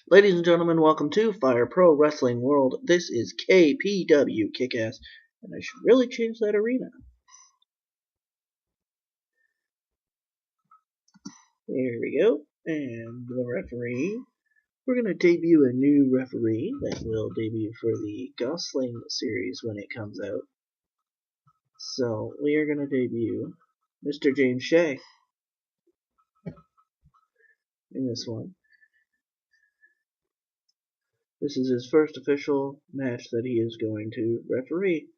Ladies and gentlemen, welcome to Fire Pro Wrestling World. This is KPW, Kickass, and I should really change that arena. There we go. And the referee. We're going to debut a new referee that will debut for the Gosling series when it comes out. So, we are going to debut Mr. James Shea in this one. This is his first official match that he is going to referee.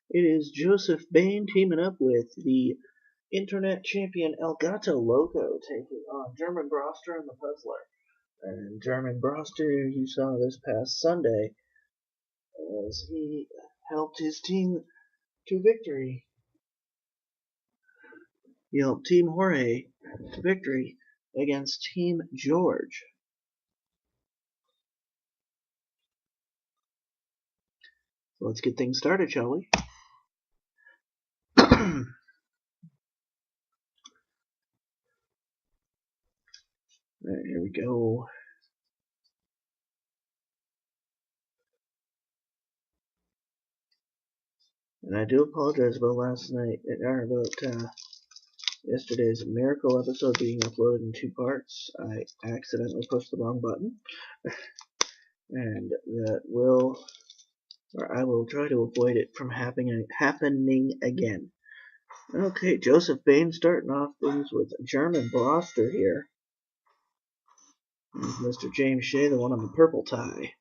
It is Joseph Bane teaming up with the Internet Champion Gato, Loco, taking on German Broster and the Puzzler. And German Broster, you saw this past Sunday, as he helped his team to victory. He helped Team Jorge to victory against Team George. So let's get things started, shall we? Alright, here we go. And I do apologize about last night, or about yesterday's Miracle episode being uploaded in 2 parts. I accidentally pushed the wrong button. And that I will try to avoid it from happening again. Okay, Joseph Bane starting off things with German Broster here. And Mr. James Shea, the one on the purple tie.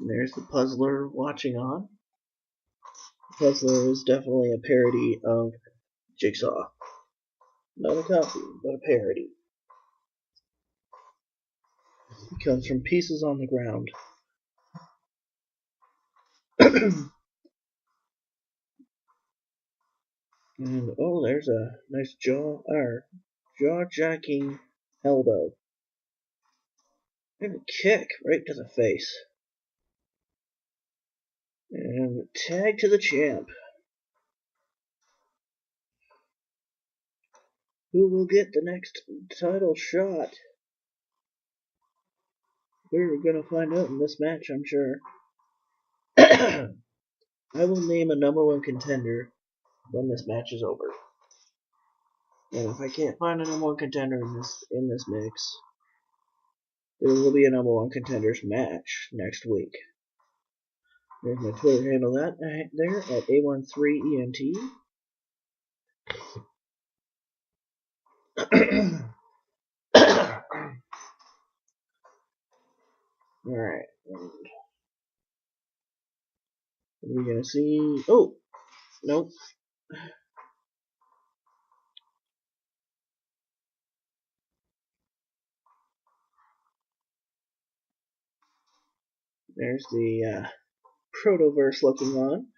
And there's the Puzzler watching on. The Puzzler is definitely a parody of Jigsaw. Not a copy, but a parody. He comes from pieces on the ground. And oh, there's a nice jaw-jacking elbow. And a kick right to the face. And tag to the champ. Who will get the next title shot? We're gonna find out in this match, I'm sure. I will name a #1 contender when this match is over. And if I can't find a #1 contender in this mix, there will be a #1 contenders match next week. There's my Twitter handle there at A13ENT. Alright. We're gonna see. Oh! Nope. There's the Protoverse looking on.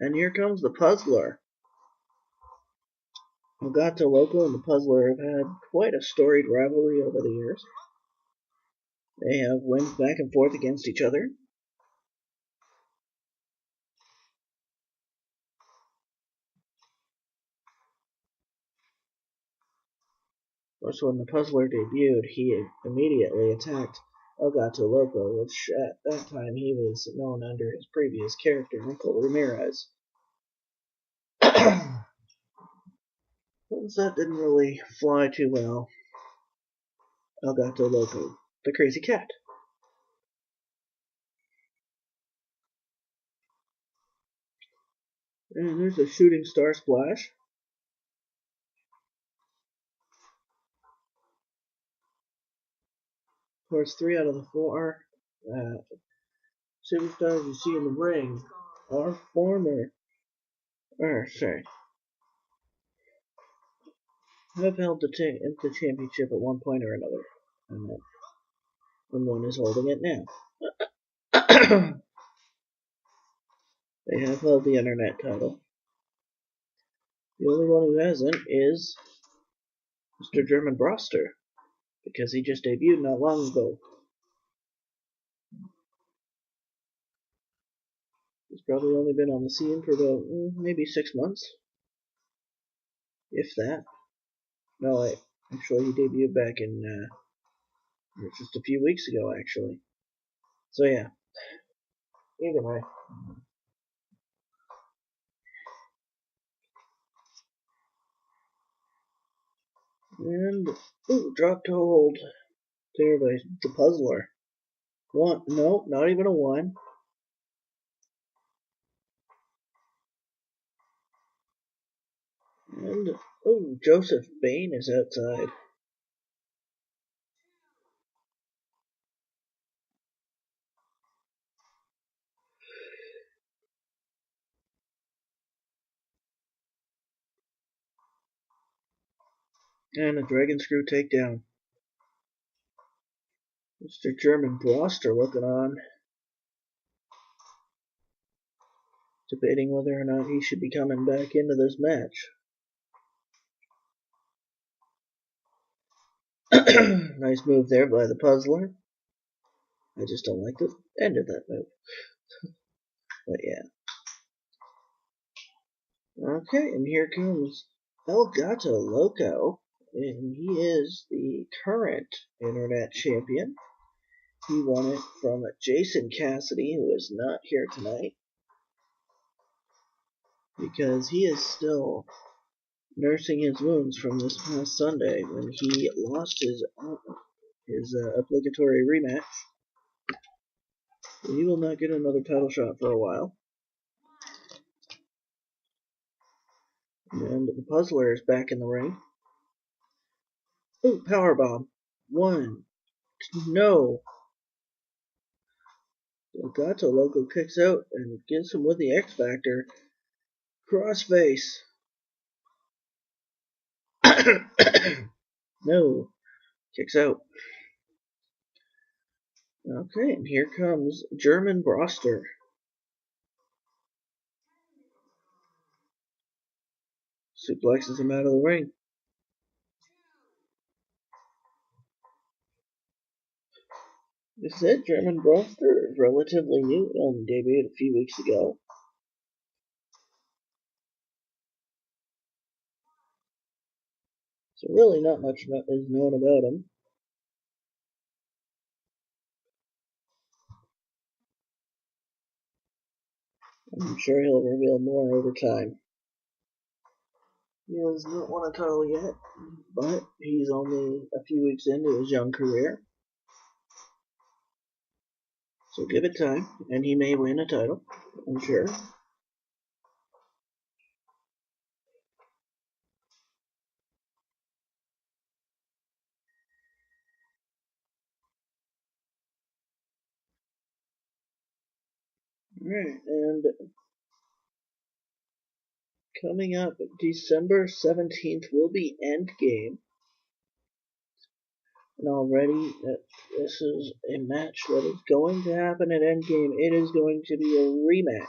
And here comes the Puzzler. Gato, Loco, and the Puzzler have had quite a storied rivalry over the years. They have went back and forth against each other. Of course, when the Puzzler debuted, he immediately attacked Gato, Loco, which at that time he was known under his previous character, Uncle Ramirez. Once that didn't really fly too well, Gato, Loco, the crazy cat. And there's a shooting star splash. Of course, 3 out of the 4 superstars you see in the ring are have held the championship at one point or another, and one is holding it now. They have held the internet title. The only one who hasn't is Mr. German Broster, because he just debuted not long ago. He's probably only been on the scene for about maybe 6 months, if that. No, actually he debuted back in just a few weeks ago, actually. So yeah, either way. And drop to hold there by the puzzler. One, no, not even a one. And Joseph Bane is outside. And a dragon screw takedown. Mr. German Broster looking on, debating whether or not he should be coming back into this match. Nice move there by the puzzler. I just don't like the end of that move. But yeah. Okay, and here comes Gato Loco, and he is the current internet champion. He won it from Jason Cassidy, who is not here tonight, because he is still nursing his wounds from this past Sunday when he lost his obligatory rematch. He will not get another title shot for a while. And the puzzler is back in the ring. Ooh, powerbomb. One. No. Gato Loco kicks out and gets him with the X Factor. Crossface. No. Kicks out. Okay, and here comes German Broster. Suplexes him out of the ring. This said German Broster is relatively new. It only debuted a few weeks ago. So really not much is known about him. I'm sure he'll reveal more over time. He has not won a title yet, but he's only a few weeks into his young career. So give it time, and he may win a title, I'm sure. Alright, and coming up December 17th will be Endgame. And already this is a match that is going to happen at Endgame. It is going to be a rematch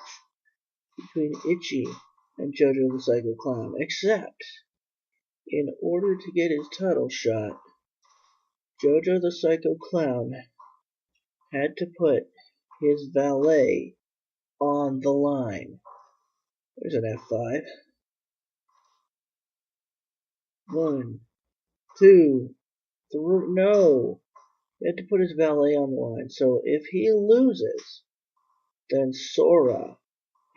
between Itchy and JoJo the Psycho Clown. Except, in order to get his title shot, JoJo the Psycho Clown had to put his valet on the line. There's an F5. 1, 2, 3. No! He had to put his valet on the line. So if he loses, then Sora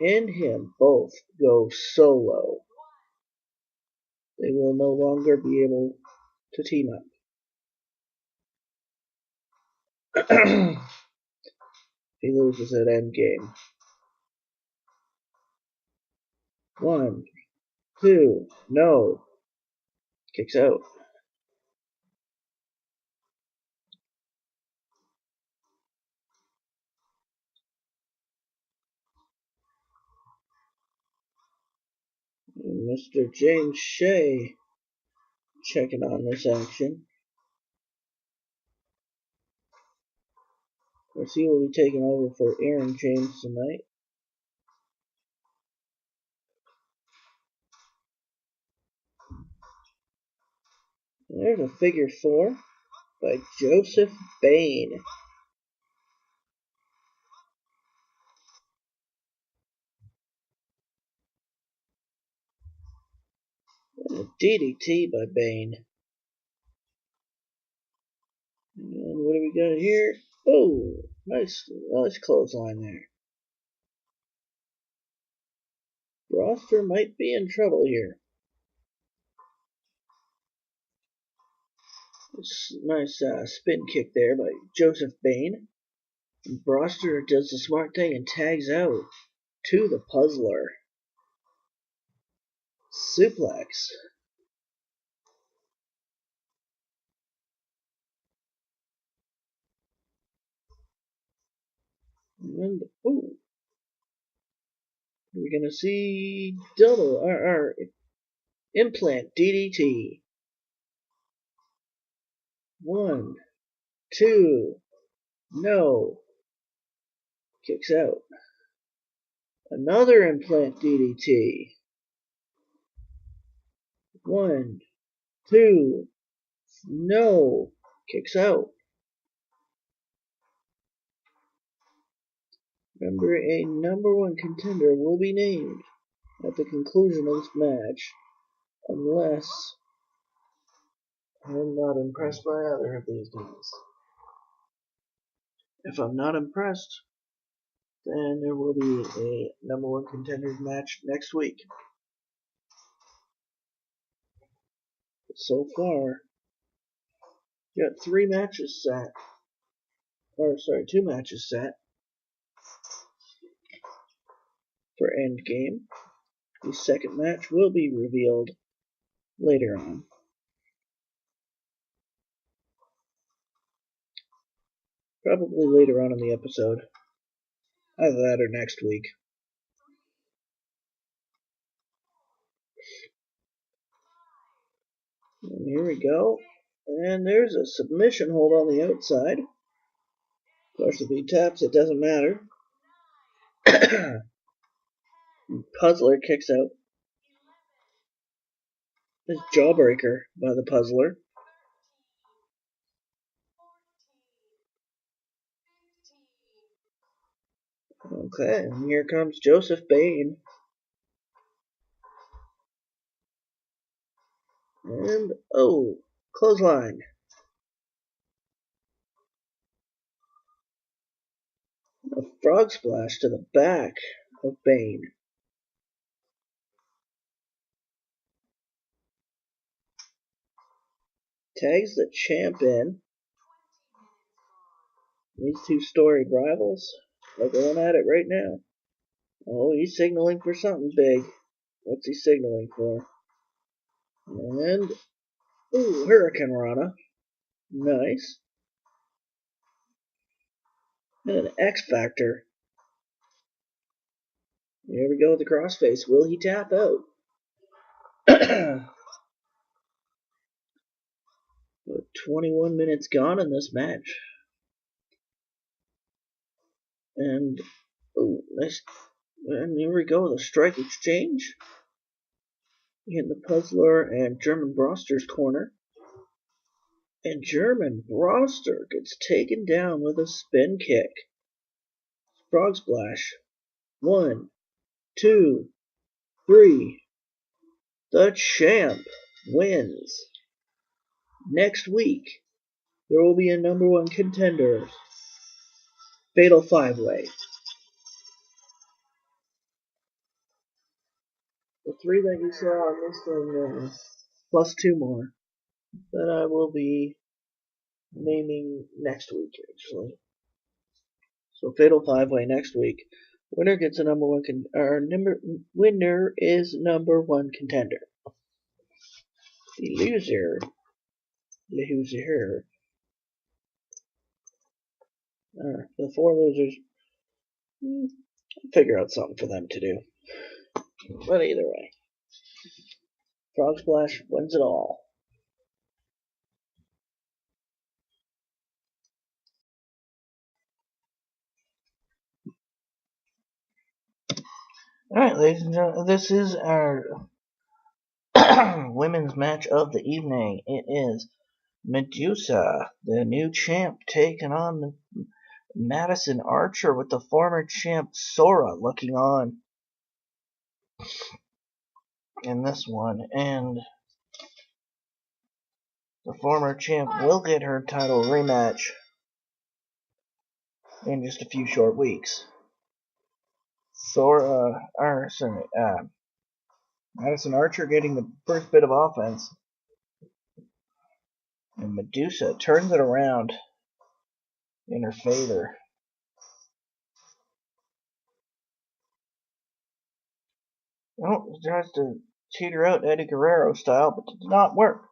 and him both go solo. They will no longer be able to team up. He loses at Endgame. 1, 2, no. Kicks out. And Mr. James Shea checking on this action. Of course, he will be taking over for Aaron James tonight. And there's a figure 4 by Joseph Bane. And a DDT by Bane. And what do we got here? Oh, nice clothesline there. Broster might be in trouble here. Nice spin kick there by Joseph Bane. And Broster does the smart thing and tags out to the puzzler. Suplex. And ooh, we're gonna see double our implant DDT. 1, 2, no. Kicks out. Another implant DDT. 1, 2, no. Kicks out. Remember, a #1 contender will be named at the conclusion of this match, unless I'm not impressed by either of these guys. If I'm not impressed, then there will be a #1 contenders match next week. But so far, got 2 matches set for Endgame. The second match will be revealed later on. Probably later on in the episode. Either that or next week. And here we go. And there's a submission hold on the outside. Of course, if he taps, it doesn't matter. Puzzler kicks out. This jawbreaker by the puzzler. Okay, and here comes Joseph Bane. And, oh, clothesline. A frog splash to the back of Bane. Tags the champ in. These 2 storied rivals are going at it right now. Oh, he's signaling for something big. What's he signaling for? And, ooh, Hurricane Rana. Nice. And an X Factor. Here we go with the crossface. Will he tap out? 21 minutes gone in this match. And, oh, nice. And here we go, the strike exchange. In the puzzler and German Broster's corner. And German Broster gets taken down with a spin kick. Frog splash. 1, 2, 3. The champ wins. Next week, there will be a #1 contender. Fatal 5-way. The 3 that you saw on this thing, plus 2 more that I will be naming next week, actually. So Fatal 5-way next week. Winner gets a #1 winner is #1 contender. The loser. The 4 losers. Figure out something for them to do. But either way, Frog Splash wins it all. Alright, ladies and gentlemen, this is our women's match of the evening. It is Medusa, the new champ, taking on Madisyn Archer with the former champ Sora looking on. in this one, and the former champ will get her title rematch in just a few short weeks. Madisyn Archer getting the first bit of offense, and Medusa turns it around in her favor. Oh, tries to cheat her out Eddie Guerrero style, but it did not work.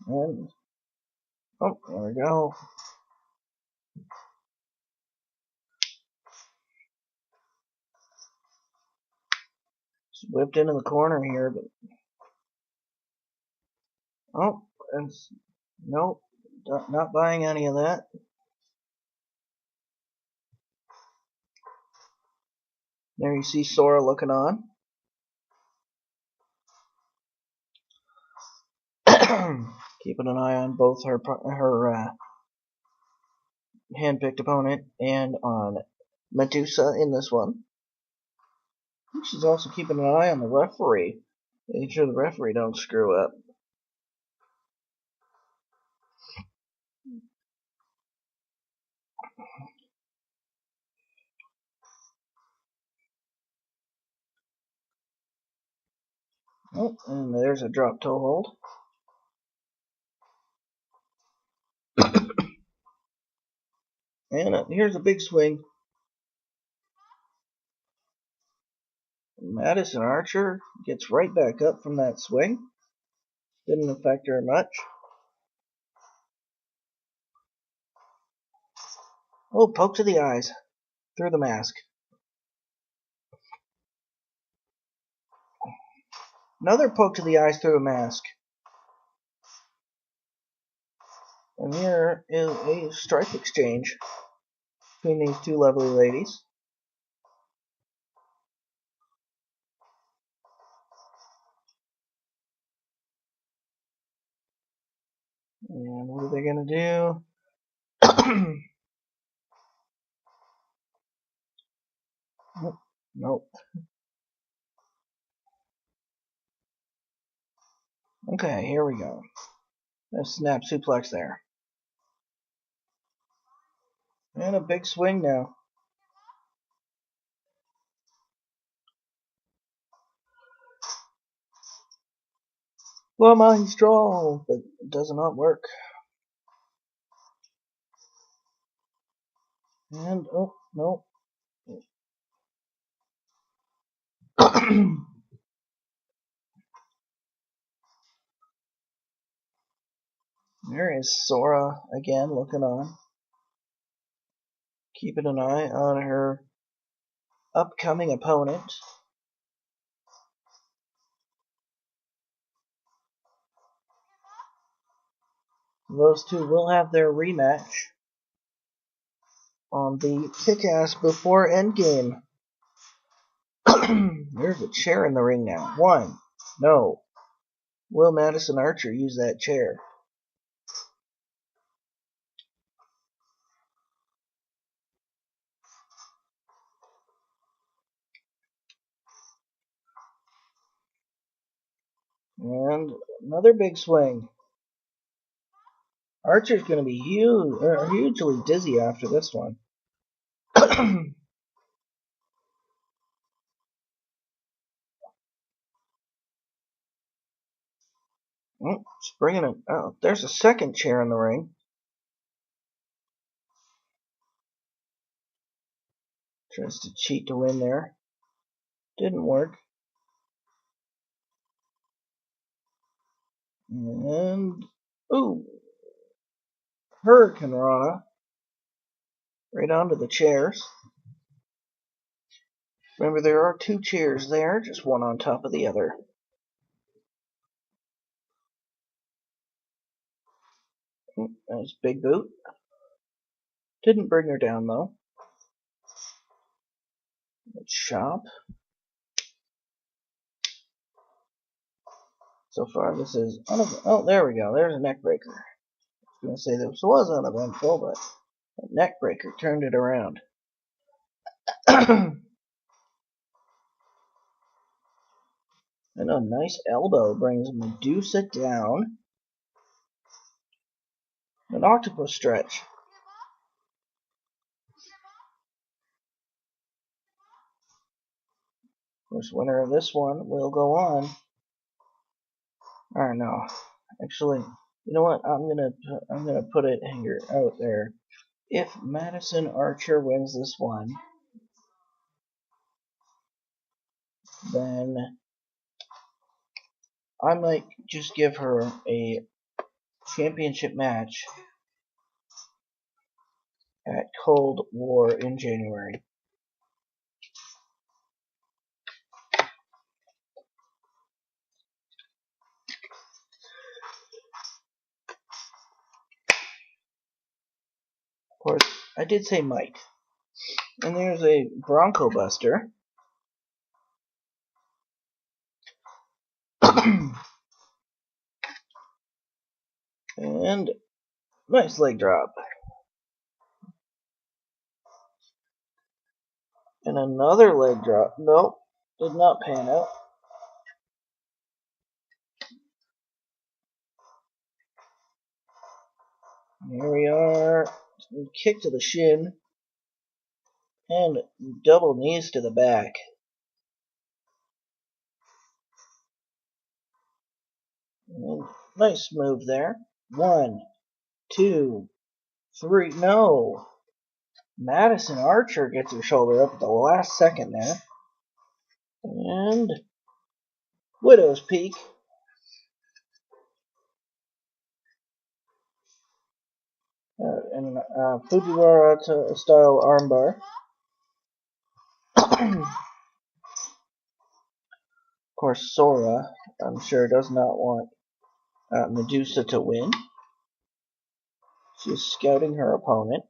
And, oh, there we go. Just whipped into the corner here, but oh, it's nope, not buying any of that. There you see Sora looking on. Keeping an eye on both her hand-picked opponent and on Medusa in this one. She's also keeping an eye on the referee, making sure the referee don't screw up. Oh, and there's a drop toe hold. And here's a big swing. Madisyn Archer gets right back up from that swing. Didn't affect her much. Oh, poke to the eyes through the mask. Another poke to the eyes through the mask. And here is a strike exchange between these two lovely ladies. And what are they going to do? Nope. Okay, here we go. A snap suplex there. And a big swing now. Well, he's strong, but it does not work. And, oh, no. There is Sora again looking on. Keeping an eye on her upcoming opponent. Those two will have their rematch on the Kickass before Endgame. There's a chair in the ring now. One. No. Will Madisyn Archer use that chair? And another big swing. Archer's going to be hugely dizzy after this one. Oh, it's bringing it. Oh, there's a second chair in the ring. Tries to cheat to win there. Didn't work. And ooh, Hurricane Rana right onto the chairs. Remember, there are two chairs there, just one on top of the other. Nice big boot. Didn't bring her down though. Let's shop. So far, this is oh, there we go. There's a neck breaker. I was gonna say this was uneventful, but a neck breaker turned it around. And a nice elbow brings Medusa down. An octopus stretch. Of course, winner of this one will go on. Or no, actually, you know what? I'm gonna put it here out there. If Madisyn Archer wins this one, then I might just give her a championship match at Cold War in January. Of course, I did say might. And there's a Bronco Buster. And nice leg drop. And another leg drop. Nope, did not pan out. Here we are. Kick to the shin. And double knees to the back. And nice move there. 1, 2, 3. No. Madisyn Archer gets her shoulder up at the last second there. And Widow's Peak. And Fujiwara style armbar. Of course, Sora, I'm sure, does not want Medusa to win. She's scouting her opponent.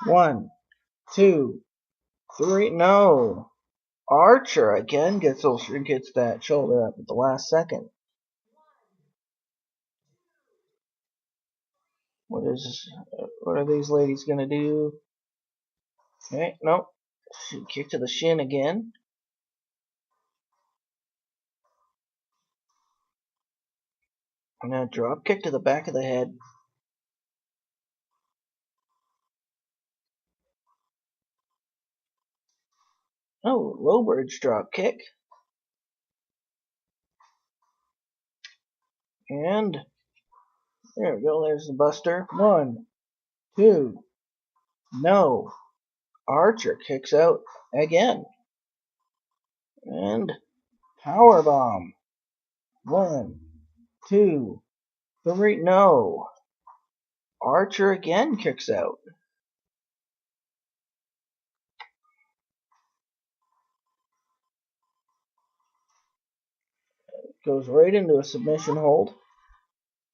One, 2, 3. No. Archer again gets that shoulder up at the last second. What are these ladies gonna do? Okay, nope. She kicked to the shin again. And a drop kick to the back of the head. Oh, low bridge drop kick. And there we go, there's the buster. 1, 2. No. Archer kicks out again. And power bomb. 1, 2, 3. No. Archer again kicks out. Goes right into a submission hold.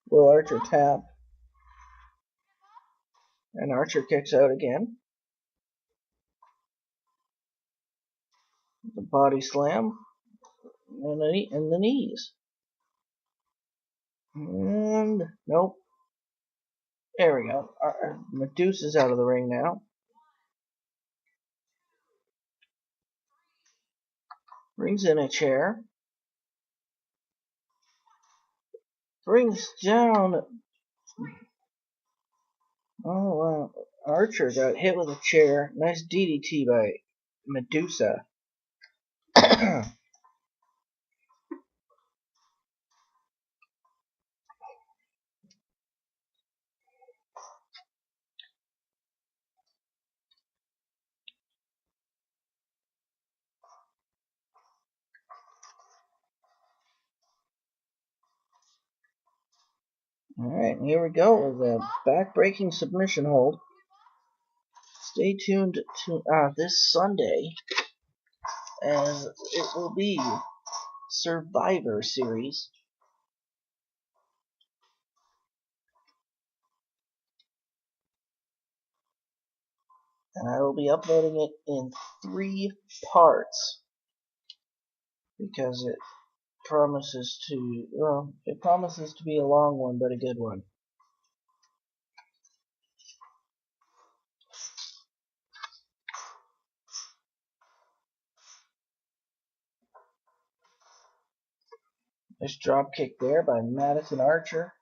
Will Archer tap? And Archer kicks out again. The body slam. And the knees. And nope. There we go. Medusa's out of the ring now. Brings in a chair. Brings down. Oh wow. Archer got hit with a chair. Nice DDT by Medusa. Alright, here we go with a back-breaking submission hold. Stay tuned to this Sunday, as it will be Survivor Series. and I will be uploading it in 3 parts because it promises to be a long one, but a good one. Nice drop kick there by Madisyn Archer.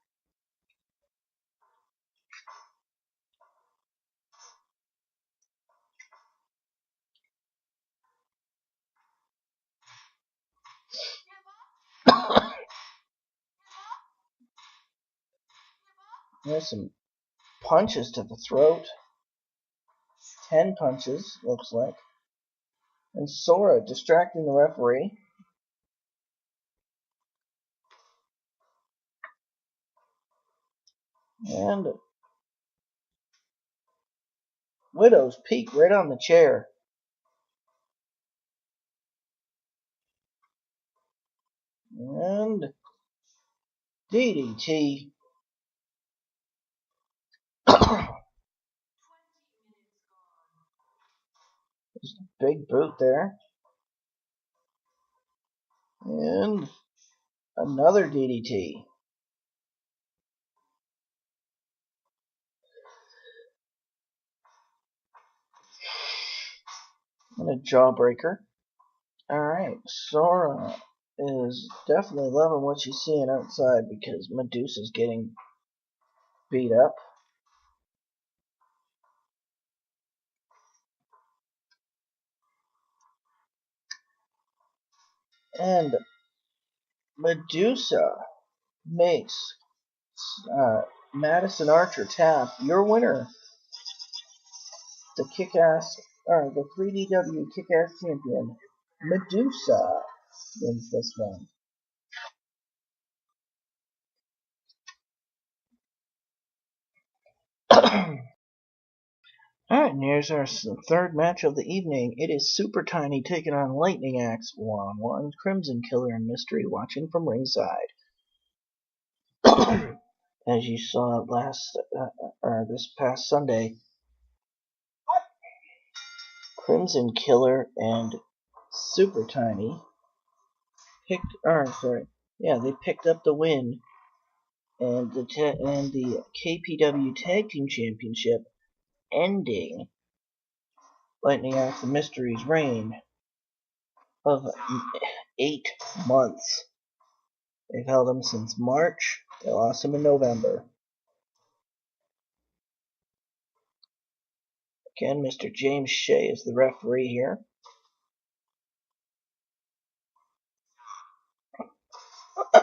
There's some punches to the throat. 10 punches, looks like. And Sora distracting the referee. And Widow's Peak right on the chair. And DDT. Big boot there. And another DDT. And a jawbreaker. Alright, Sora is definitely loving what she's seeing outside because Medusa's getting beat up. And Medusa makes Madisyn Archer tap. Your winner, the Kickass, or the 3DW Kickass champion, Medusa, wins this one. Alright, and here's our third match of the evening. It is Super Tiny taking on Lightning Axe 1-on-1. Crimson Killer and Mystery watching from ringside. As you saw this past Sunday, Crimson Killer and Super Tiny picked up the win, and the KPW Tag Team Championship, ending Lightning Axe and Mystery's reign of 8 months. They've held him since March. They lost him in November. Again, Mr. James Shea is the referee here.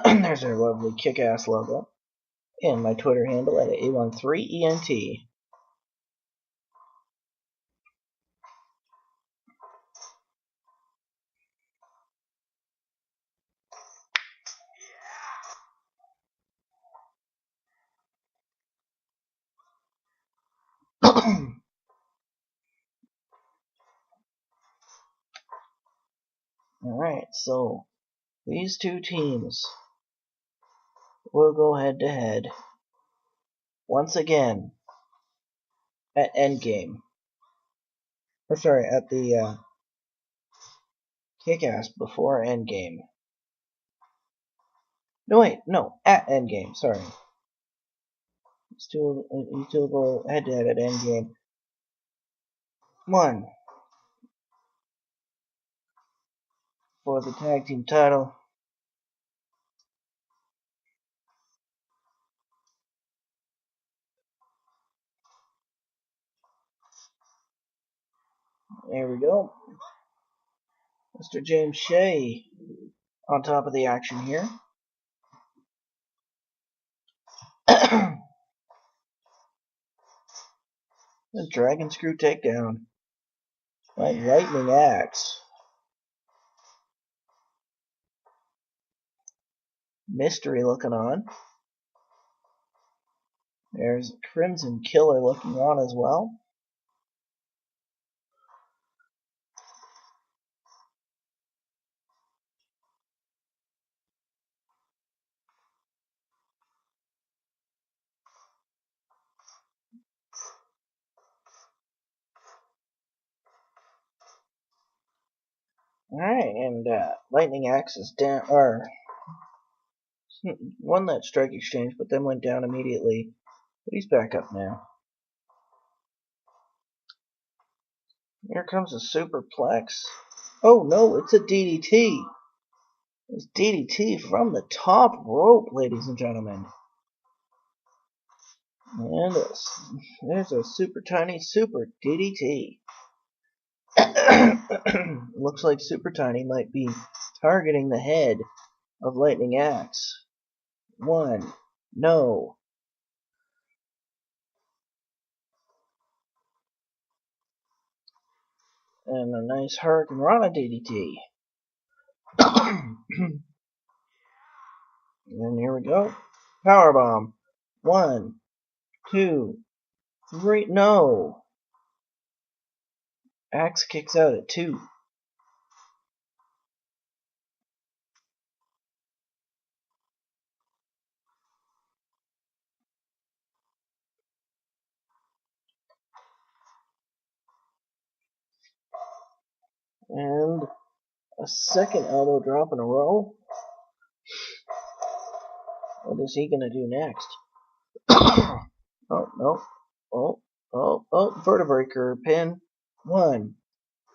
There's our lovely Kickass logo. And my Twitter handle at A13ENT. Alright, so these two teams will go head to head once again at Endgame. At the Kickass before Endgame. At Endgame, sorry. These two will go head to head at Endgame. One for the tag team title. There we go. Mr. James Shea on top of the action here. The Dragon Screw takedown by Lightning Axe. Mystery looking on. There's Crimson Killer looking on as well. Alright, and Lightning Axe is down, or won that strike exchange, but then went down immediately. But he's back up now. Here comes a superplex. Oh no, it's a DDT. It's DDT from the top rope, ladies and gentlemen. And there's a super tiny super DDT. Looks like Super Tiny might be targeting the head of Lightning Axe. One. No. And a nice Hurricane Rana DDT. And here we go. Powerbomb. 1, 2, 3. No. Axe kicks out at 2. And a second elbow drop in a row. What is he going to do next? Oh, no. Oh, vertebraker pin. 1,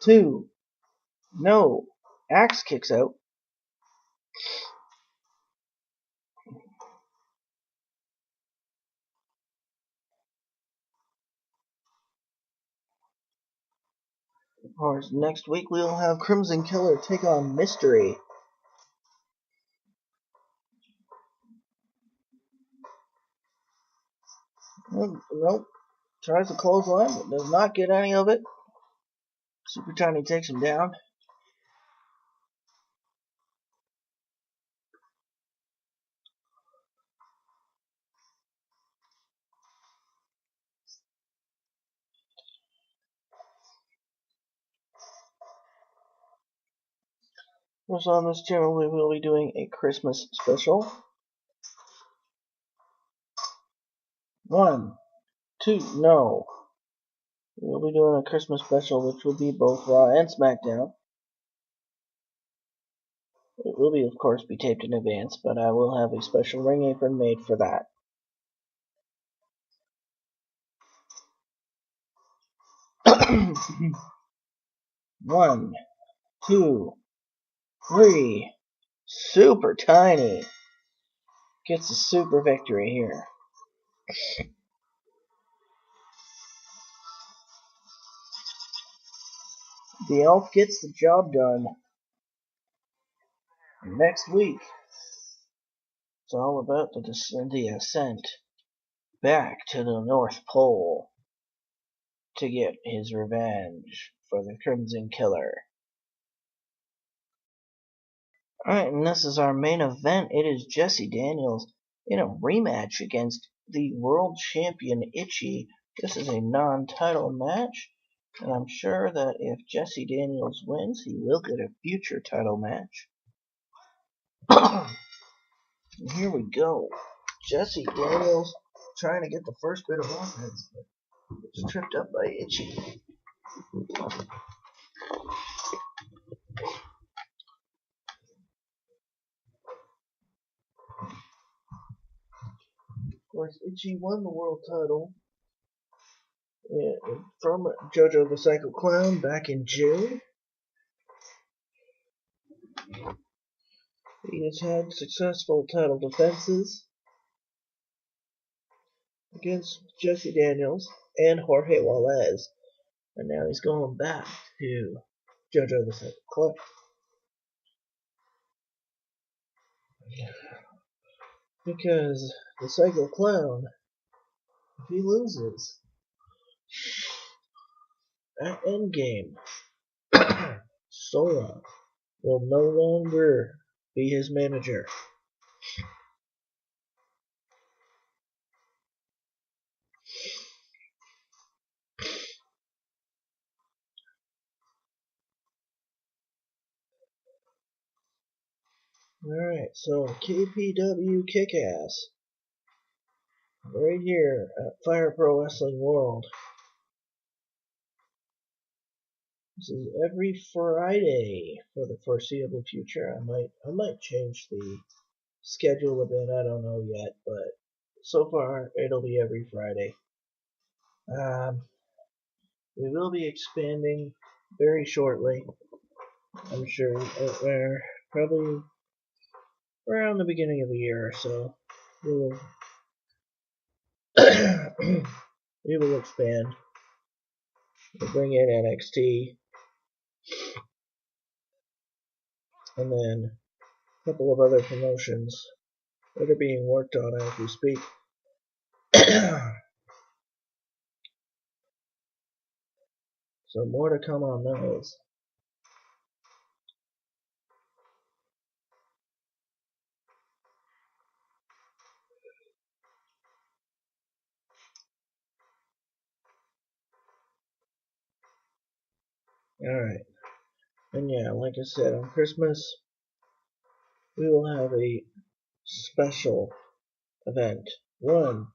2. No. Axe kicks out. Of course, next week we'll have Crimson Killer take on Mystery. Nope. Tries to clothesline, but does not get any of it. Super Tiny takes him down. Also on this channel we will be doing a Christmas special. 1, 2, no. We'll be doing a Christmas special which will be both Raw and SmackDown. It will be, of course, be taped in advance, but I will have a special ring apron made for that. One, 2, 3. Super Tiny gets a super victory here. The elf gets the job done. Next week, it's all about the ascent back to the North Pole to get his revenge for the Crimson Killer. Alright, and this is our main event. It is Jesse Daniels in a rematch against the world champion Itchy. This is a non-title match, and I'm sure that if Jesse Daniels wins, he will get a future title match. And here we go. Jesse Daniels trying to get the first bit of offense, but it's tripped up by Itchy. Of course, Itchy won the world title from JoJo the Psycho Clown back in June. He has had successful title defenses against Jesse Daniels and Jorge Juarez, and now he's going back to JoJo the Psycho Clown. Because the Psycho Clown, if he loses at Endgame, Sora will no longer be his manager. Alright, so KPW Kickass. Right here at Fire Pro Wrestling World. This is every Friday for the foreseeable future. I might change the schedule a bit. I don't know yet, but so far it'll be every Friday. We will be expanding very shortly. I'm sure we're probably around the beginning of the year or so. We will we will expand. We'll bring in NXT, and then a couple of other promotions that are being worked on as we speak. So more to come on those. Alright. And yeah, like I said, on Christmas, we will have a special event. No.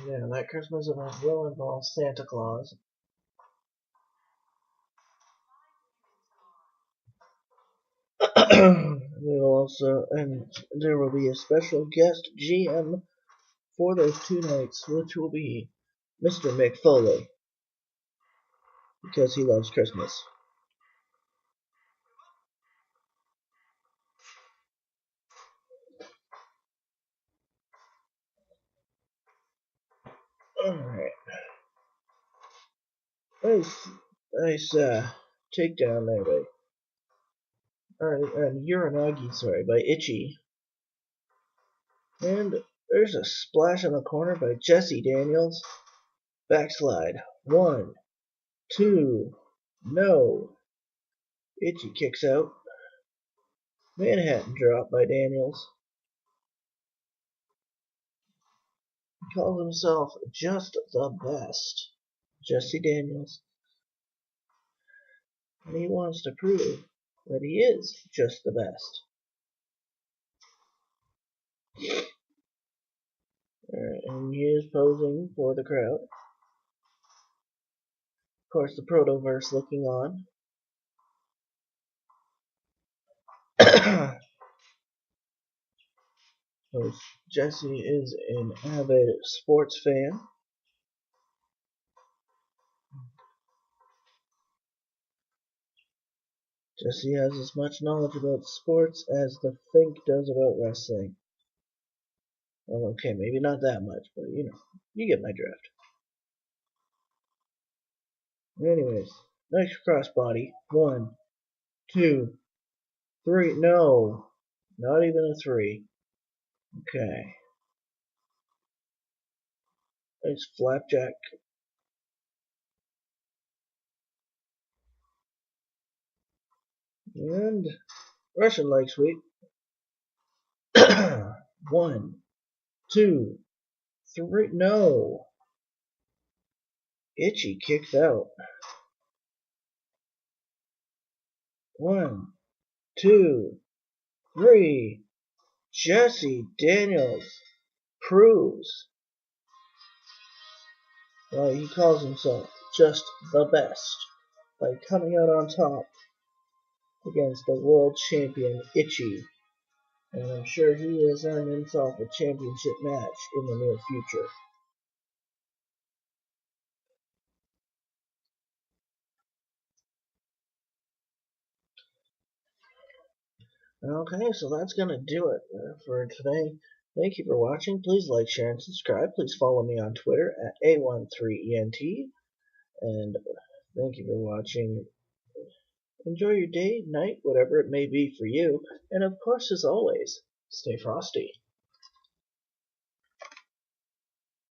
Yeah, that Christmas event will involve Santa Claus. We will also, and there will be a special guest GM for those 2 nights, which will be Mr. Mick Foley, because he loves Christmas. Alright. Nice takedown there by, Uranagi, sorry, by Ichi. And there's a splash in the corner by Jesse Daniels. Backslide. 1, 2, no. Ichi kicks out. Manhattan drop by Daniels. He calls himself just the best. Jesse Daniels. And he wants to prove that he is just the best. And he is posing for the crowd. Of course, the Protoverse looking on. Jesse is an avid sports fan. Jesse has as much knowledge about sports as the Fink does about wrestling. Well, okay, maybe not that much, but you know, you get my drift. Anyways, nice crossbody. 1, 2, 3. No, not even a 3. Okay. Nice flapjack. And Russian leg sweep. 1, 2, 3. No. Ichi kicks out. 1, 2, 3. Jesse Daniels proves why he calls himself just the best by coming out on top against the world champion Ichi. And I'm sure he has earned himself a championship match in the near future. Okay, so that's going to do it for today. Thank you for watching. Please like, share, and subscribe. Please follow me on Twitter at A13ENT. And thank you for watching. Enjoy your day, night, whatever it may be for you. And of course, as always, stay frosty.